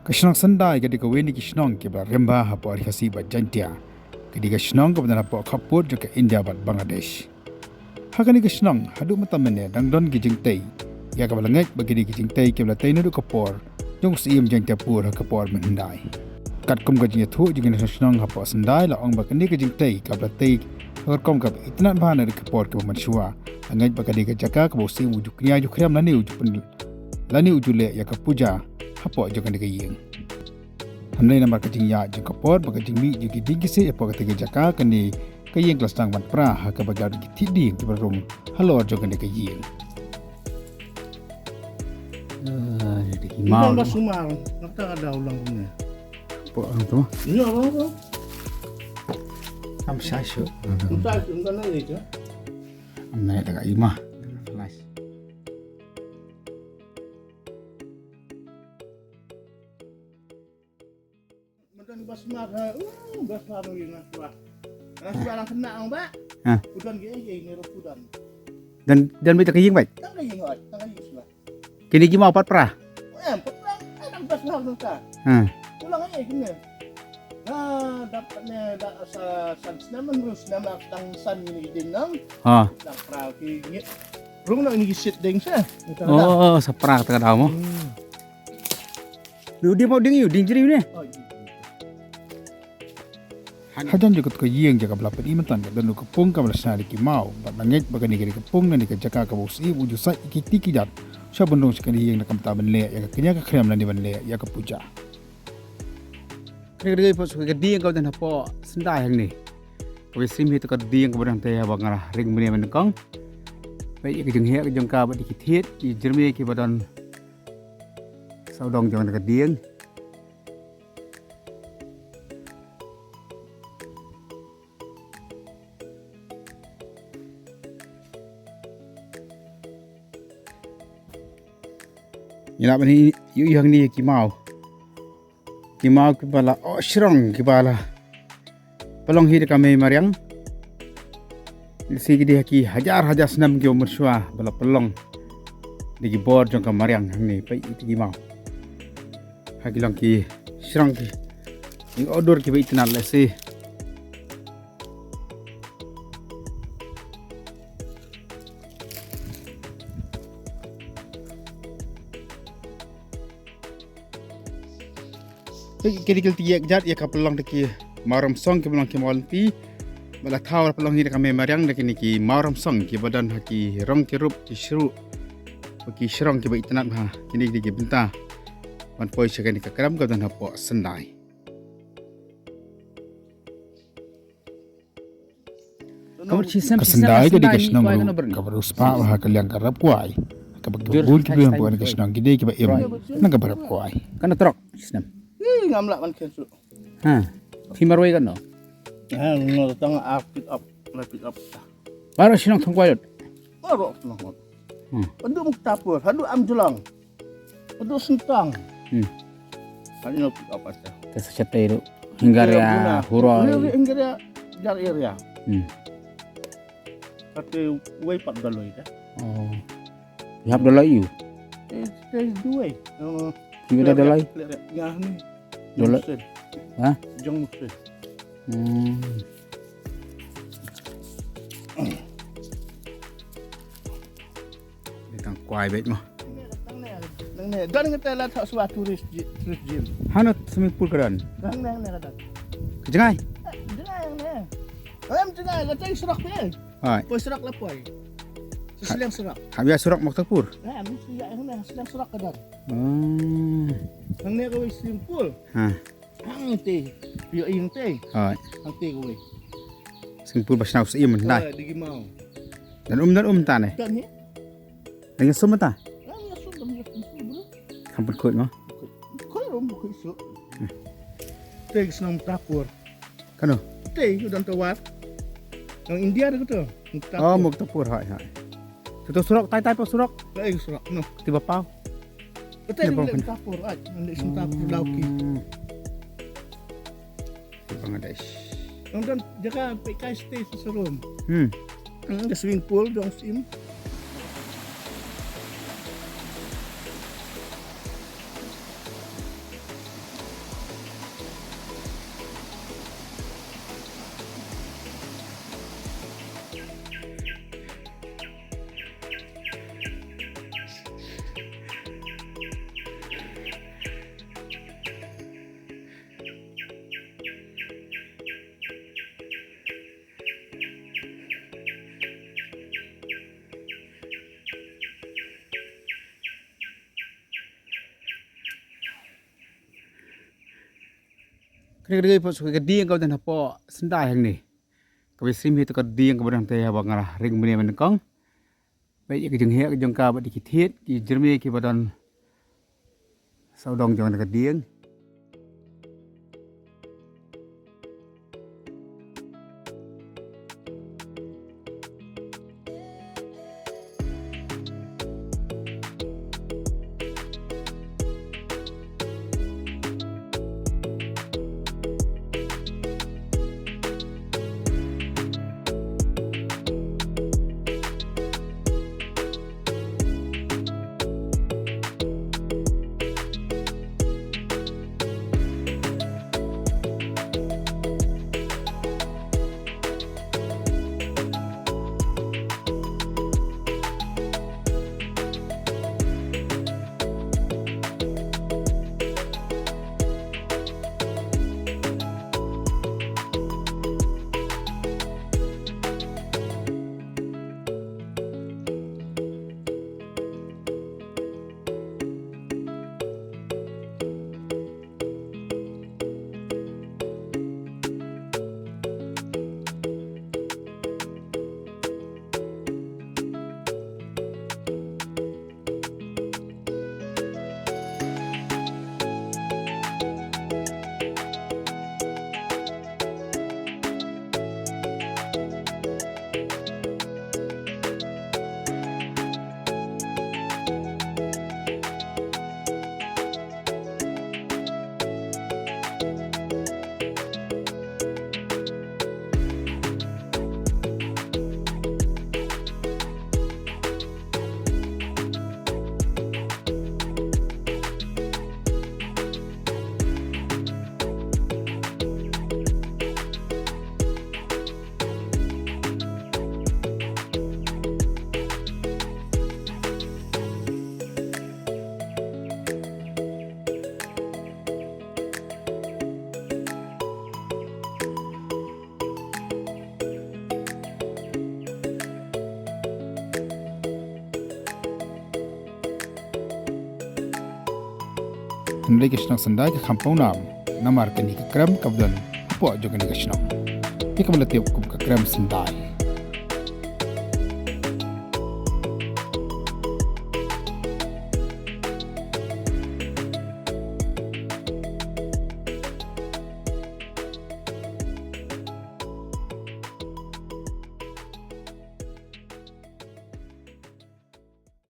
Kashnong Syndai ketika weni Kashnong kibra remba hapo arikasi ba Jaiñtiapur. Ketika Kashnong kebetulan hapo kapur juga India bat Bangladesh. Hakani Kashnong Haduh matamene dangdon ki Jaiñtiapur. Ya kabalangek bagi di Jaiñtiapur kibra tay nudu kapur. Jong Syiem Jaiñtiapur kapur Myndai. Kat kum ka Jaiñtiapur juga Kashnong hapo Syndai la ong bakani ka Jaiñtiapur kabla tay kom kap itnat bahana kapur ka mansua. Angaj bakadi ka jaka ka bosi ujuk nya ujuk kriam lani ujuk pen lani ujule ya ka puja hapo jokan de yeng hamnai namar ka jing ya jing kapor baga jing mi jing digi se apo ka jaka kani ka yeng klas tang mat pra ha ka baga di thidi ki barum halo jokan de yeng mau sumal nakta ada ulang punya po ang to ini apa am shashu entah entah ni je am nai daga imah flash Mantan basmar basmar ni naswa orang kena ang ba udan ge ni rokudan dan minta ka yeng baik tak lagi ngot tak lagi sulah kini ki mau pat pra pulang ada basmar tu ka pulang aja kena dapatnya san senaman terus nama tang san ni dinang tak pra ki rung nak ni sit deng sa oh sa pra ta daw mo lu dia mau ding yu ding jeri ni Hadan juga ke yeng jaga belapat imantan dan lu kepung ka belasna ki mau bat langit bagani ke kepung dan ke jaka ka bosi uju sai ki tiki dat sha bendong sekali yeng nakam ta benle ya kenya ka krem lan di benle ya ka puja kene pos ke dieng ka dan hapo Syndai hang ni ko sim hi to ka dieng ka badang te bangara ring mene men kong bai ke jeng he ke jeng ka ba di ki thiet di jermi ki badan sau dong jong ka dieng Ila bani yu yang ni ki mau ki bala oh shrong ki bala pelong hi ka me mariang si ki ki hajar senam ki umur swa bala pelong di ki bor jong ka mariang hang ni pai ki mau ha ki long ki shrong ki ni odor ki bai tinal le si kiri tiyak jat ya kapelong deki maram song ki pelong ki molpi bala thawar pelong hi ka me mariang deki ni ki maram song ki badan haki rong ki rup ki shru ki shrong ki bai tanat ha kini deki Mynta man poi sekani ka kram ka dan hapo Syndai Syndai ke deki snong ka barus pa ha ka liang ka rap kwai ka bul ki biang buan ka snong ki deki ba im nang ka barap kwai Kana trok snam ngamlak man kensu Timarway kan no no tang pick up baru sinong thongkwai baru no Haduh muktapur Haduh amjulang Haduh sentang hanya pick up aja tesacete itu hinggaria huroi hinggaria jar area kate way pat daloi dah ihap dalai yu dua gimana dalai ya ni Dolai. Jong musuh. Tang kwai bet mo. Nang ne, dan ngata la tak suat turis gym. Hanat swimming pool kadan. Nang ne kata. Kejengai. Jengai yang ne. Ayam jengai kata serak pe. Hai. Poi serak la poi. Selang serak. Habis surak maktapur. Mesti ya yang ne selang serak kadan. Nang ne ko swimming pool. Hang te, yo ing te. Hai. Hang te ko we. Swimming pool basna Syiem Myndai. Digi mau. Dan ta ne. Dan ni. Dengan sumata. Ya sudah dia bro. Kampun kot mo. Kau rom ko isu. Te senang tapur. Kano. Te udan tawat. Yang India ada tu. Oh, maktapur hai. Tu surak tai pa surak. Baik surak no. Tiba pau. Betul ni tapur aj. Nanti tapur lauki. Bangladesh. Dan jaga PK stay seserum. Ada swimming pool dong Syiem. Kira-kira po suka diang kau dan apa Syndai hang ni. Kau Syiem itu kau diang kau dan teh abang arah ring bini menekong. Baik ke jeng hek ke jeng ka badi kithiet ki jermi ki badan sau dong jong kau diang. Hendai ke Syndai Syndai ke kampung namar ke ni ke krem kabdan apa juga ni ke Syndai. Ika melatiup ke krem Syndai.